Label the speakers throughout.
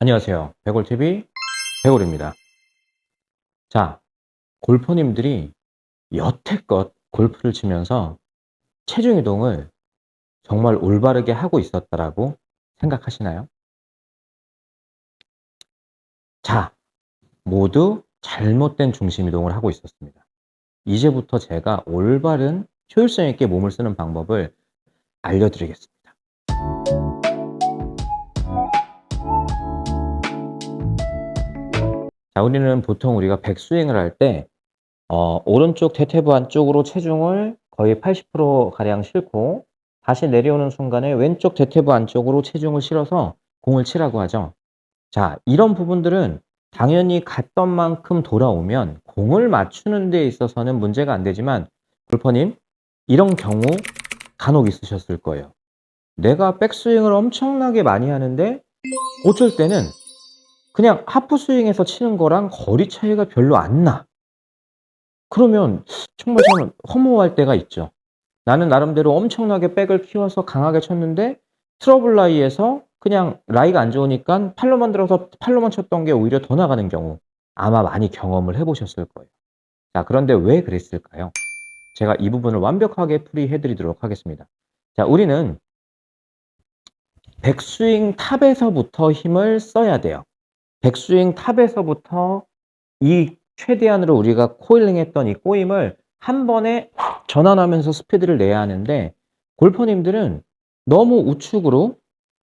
Speaker 1: 안녕하세요. 백골TV 백골입니다. 자, 골퍼님들이 여태껏 골프를 치면서 체중 이동을 정말 올바르게 하고 있었다라고 생각하시나요? 자, 모두 잘못된 중심 이동을 하고 있었습니다. 이제부터 제가 올바른 효율성 있게 몸을 쓰는 방법을 알려드리겠습니다. 자, 우리는 보통 우리가 백스윙을 할 때 오른쪽 대퇴부 안쪽으로 체중을 거의 80% 가량 싣고 다시 내려오는 순간에 왼쪽 대퇴부 안쪽으로 체중을 실어서 공을 치라고 하죠. 자, 이런 부분들은 당연히 갔던 만큼 돌아오면 공을 맞추는 데 있어서는 문제가 안 되지만 골퍼님, 이런 경우 간혹 있으셨을 거예요. 내가 백스윙을 엄청나게 많이 하는데 어쩔 때는 그냥 하프 스윙에서 치는 거랑 거리 차이가 별로 안 나. 그러면 정말 저는 허무할 때가 있죠. 나는 나름대로 엄청나게 백을 키워서 강하게 쳤는데 트러블 라이에서 그냥 라이가 안 좋으니까 팔로만 들어서 팔로만 쳤던 게 오히려 더 나가는 경우 아마 많이 경험을 해 보셨을 거예요. 자, 그런데 왜 그랬을까요? 제가 이 부분을 완벽하게 풀이해 드리도록 하겠습니다. 자, 우리는 백스윙 탑에서부터 힘을 써야 돼요. 백스윙 탑에서부터 이 최대한으로 우리가 코일링 했던 이 꼬임을 한 번에 전환하면서 스피드를 내야 하는데 골퍼님들은 너무 우측으로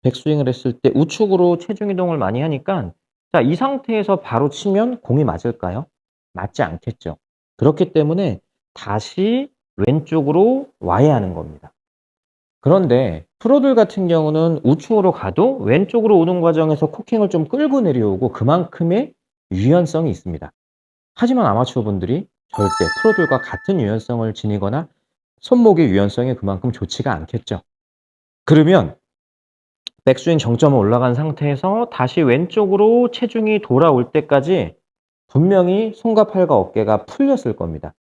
Speaker 1: 백스윙을 했을 때 우측으로 체중 이동을 많이 하니까 자, 이 상태에서 바로 치면 공이 맞을까요? 맞지 않겠죠. 그렇기 때문에 다시 왼쪽으로 와야 하는 겁니다. 그런데 프로들 같은 경우는 우측으로 가도 왼쪽으로 오는 과정에서 코킹을 좀 끌고 내려오고 그만큼의 유연성이 있습니다. 하지만 아마추어 분들이 절대 프로들과 같은 유연성을 지니거나 손목의 유연성이 그만큼 좋지가 않겠죠. 그러면 백스윙 정점을 올라간 상태에서 다시 왼쪽으로 체중이 돌아올 때까지 분명히 손과 팔과 어깨가 풀렸을 겁니다.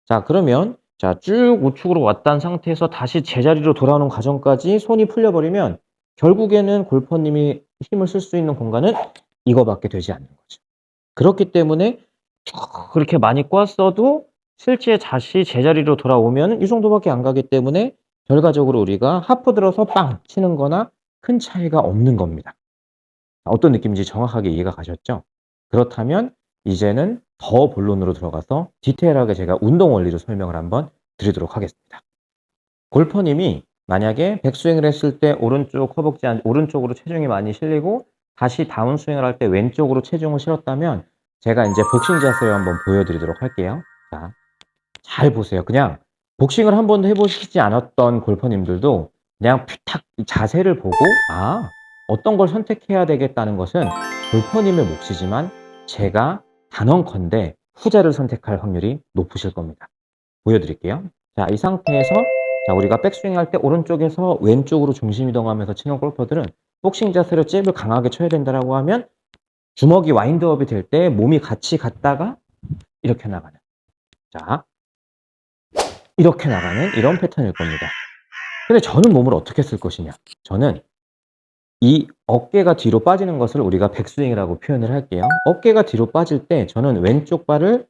Speaker 1: 자, 그러면 자, 쭉 우측으로 왔던 상태에서 다시 제자리로 돌아오는 과정까지 손이 풀려 버리면 결국에는 골퍼님이 힘을 쓸 수 있는 공간은 이거밖에 되지 않는 거죠. 그렇기 때문에 그렇게 많이 꽈어도 실제 다시 제자리로 돌아오면 이 정도밖에 안 가기 때문에 결과적으로 우리가 하프 들어서 빵 치는 거나 큰 차이가 없는 겁니다. 어떤 느낌인지 정확하게 이해가 가셨죠? 그렇다면 이제는 더 본론으로 들어가서 디테일하게 제가 운동 원리로 설명을 한번 드리도록 하겠습니다. 골퍼님이 만약에 백스윙을 했을 때 오른쪽 허벅지 오른쪽으로 체중이 많이 실리고 다시 다운스윙을 할 때 왼쪽으로 체중을 실었다면 제가 이제 복싱 자세를 한번 보여드리도록 할게요. 자, 잘 보세요. 그냥 복싱을 한 번도 해보시지 않았던 골퍼님들도 그냥 탁 자세를 보고 어떤 걸 선택해야 되겠다는 것은 골퍼님의 몫이지만 제가 단언컨대 후자를 선택할 확률이 높으실 겁니다. 보여드릴게요. 자, 이 상태에서 자, 우리가 백스윙 할 때 오른쪽에서 왼쪽으로 중심 이동하면서 치는 골퍼들은 복싱 자세로 잽을 강하게 쳐야 된다라고 하면 주먹이 와인드업이 될 때 몸이 같이 갔다가 이렇게 나가는, 자, 이렇게 나가는 이런 패턴일 겁니다. 근데 저는 몸을 어떻게 쓸 것이냐? 저는 이 어깨가 뒤로 빠지는 것을 우리가 백스윙이라고 표현을 할게요. 어깨가 뒤로 빠질 때 저는 왼쪽 발을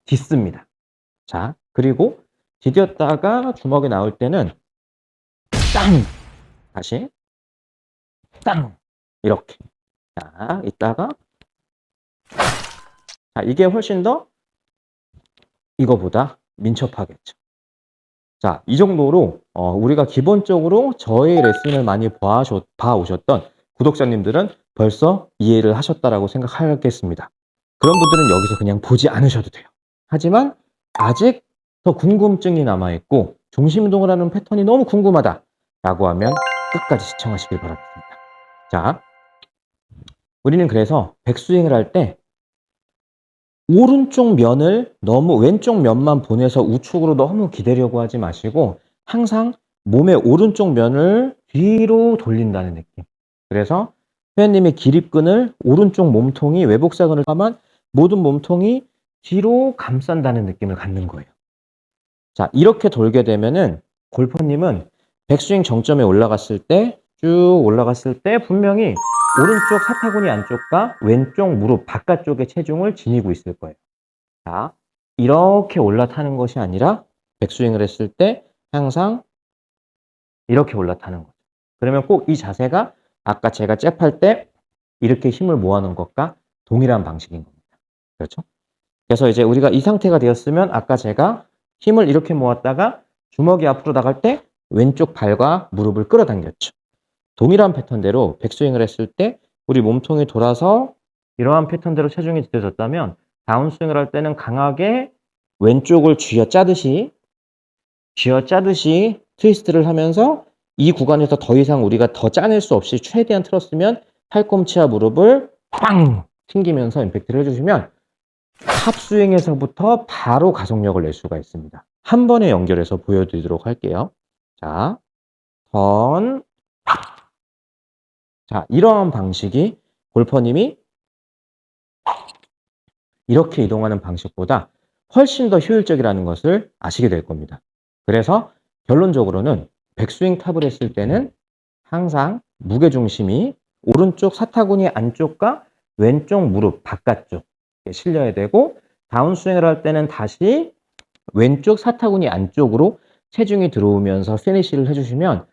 Speaker 1: 딛습니다. 자, 그리고 디뎠다가 주먹이 나올 때는 땅! 다시 땅! 이렇게. 자, 이따가 자, 이게 훨씬 더 이거보다 민첩하겠죠. 자, 이 정도로 우리가 기본적으로 저의 레슨을 많이 봐오셨던 구독자님들은 벌써 이해를 하셨다라고 생각하겠습니다. 그런 분들은 여기서 그냥 보지 않으셔도 돼요. 하지만 아직 더 궁금증이 남아있고 중심 이동을 하는 패턴이 너무 궁금하다라고 하면 끝까지 시청하시길 바라겠습니다. 자, 우리는 그래서 백스윙을 할 때 오른쪽 면을 너무 왼쪽 면만 보내서 우측으로 너무 기대려고 하지 마시고 항상 몸의 오른쪽 면을 뒤로 돌린다는 느낌. 그래서 회원님의 기립근을 오른쪽 몸통이 외복사근을 포함한 모든 몸통이 뒤로 감싼다는 느낌을 갖는 거예요. 자, 이렇게 돌게 되면은 골퍼님은 백스윙 정점에 올라갔을 때 쭉 올라갔을 때 분명히 오른쪽 사타구니 안쪽과 왼쪽 무릎 바깥쪽의 체중을 지니고 있을 거예요. 자, 이렇게 올라타는 것이 아니라 백스윙을 했을 때 항상 이렇게 올라타는 거죠. 그러면 꼭 이 자세가 아까 제가 잽할 때 이렇게 힘을 모아놓은 것과 동일한 방식인 겁니다. 그렇죠? 그래서 이제 우리가 이 상태가 되었으면 아까 제가 힘을 이렇게 모았다가 주먹이 앞으로 나갈 때 왼쪽 발과 무릎을 끌어당겼죠. 동일한 패턴대로 백스윙을 했을 때 우리 몸통이 돌아서 이러한 패턴대로 체중이 들여졌다면 다운스윙을 할 때는 강하게 왼쪽을 쥐어짜듯이 트위스트를 하면서 이 구간에서 더 이상 우리가 더 짜낼 수 없이 최대한 틀었으면 팔꿈치와 무릎을 빵 튕기면서 임팩트를 해주시면 탑스윙에서부터 바로 가속력을 낼 수가 있습니다. 한 번에 연결해서 보여드리도록 할게요. 자, 턴. 자, 이러한 방식이 골퍼님이 이렇게 이동하는 방식보다 훨씬 더 효율적이라는 것을 아시게 될 겁니다. 그래서 결론적으로는 백스윙 탑을 했을 때는 항상 무게중심이 오른쪽 사타구니 안쪽과 왼쪽 무릎 바깥쪽에 실려야 되고 다운스윙을 할 때는 다시 왼쪽 사타구니 안쪽으로 체중이 들어오면서 피니시를 해주시면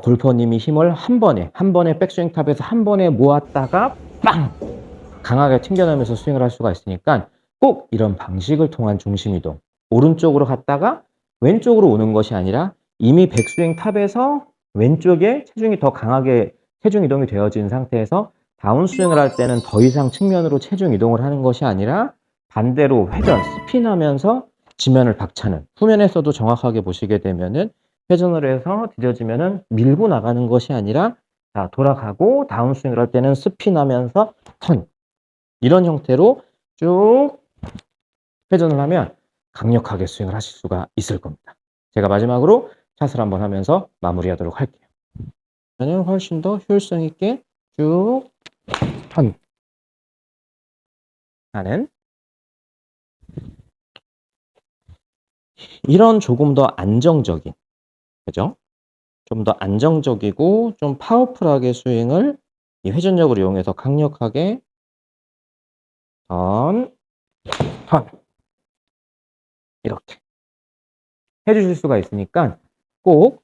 Speaker 1: 골퍼님이 힘을 한 번에 백스윙 탑에서 한 번에 모았다가 빵! 강하게 튕겨내면서 스윙을 할 수가 있으니까 꼭 이런 방식을 통한 중심 이동, 오른쪽으로 갔다가 왼쪽으로 오는 것이 아니라 이미 백스윙 탑에서 왼쪽에 체중이 더 강하게 체중 이동이 되어진 상태에서 다운스윙을 할 때는 더 이상 측면으로 체중 이동을 하는 것이 아니라 반대로 회전, 스핀하면서 지면을 박차는, 후면에서도 정확하게 보시게 되면은 회전을 해서 디뎌지면은 밀고 나가는 것이 아니라 자, 돌아가고 다운스윙을 할 때는 스핀하면서 턴, 이런 형태로 쭉 회전을 하면 강력하게 스윙을 하실 수가 있을 겁니다. 제가 마지막으로 샷을 한번 하면서 마무리하도록 할게요. 저는 훨씬 더 효율성 있게 쭉 턴 하는 이런 조금 더 안정적인, 그죠? 좀 더 안정적이고 좀 파워풀하게 스윙을 이 회전력을 이용해서 강력하게 턴, 이렇게 해주실 수가 있으니까 꼭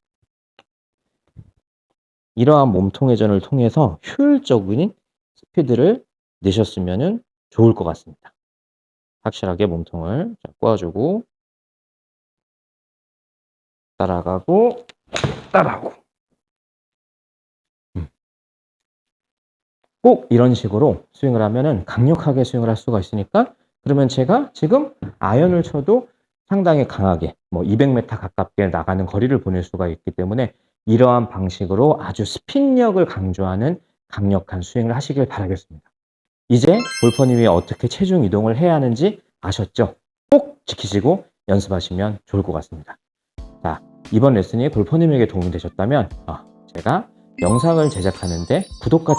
Speaker 1: 이러한 몸통 회전을 통해서 효율적인 스피드를 내셨으면 좋을 것 같습니다. 확실하게 몸통을 꼬아주고 따라가고 따라오고 꼭 이런 식으로 스윙을 하면은 강력하게 스윙을 할 수가 있으니까 그러면 제가 지금 아이언을 쳐도 상당히 강하게 뭐 200m 가깝게 나가는 거리를 보낼 수가 있기 때문에 이러한 방식으로 아주 스핀력을 강조하는 강력한 스윙을 하시길 바라겠습니다. 이제 골퍼님이 어떻게 체중 이동을 해야 하는지 아셨죠? 꼭 지키시고 연습하시면 좋을 것 같습니다. 자, 이번 레슨이 골퍼님에게 도움이 되셨다면 제가 영상을 제작하는데 구독과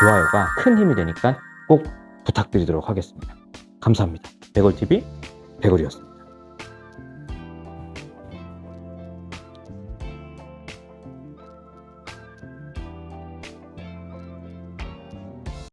Speaker 1: 좋아요가 큰 힘이 되니까 꼭 부탁드리도록 하겠습니다. 감사합니다. 백골TV 백골이었습니다.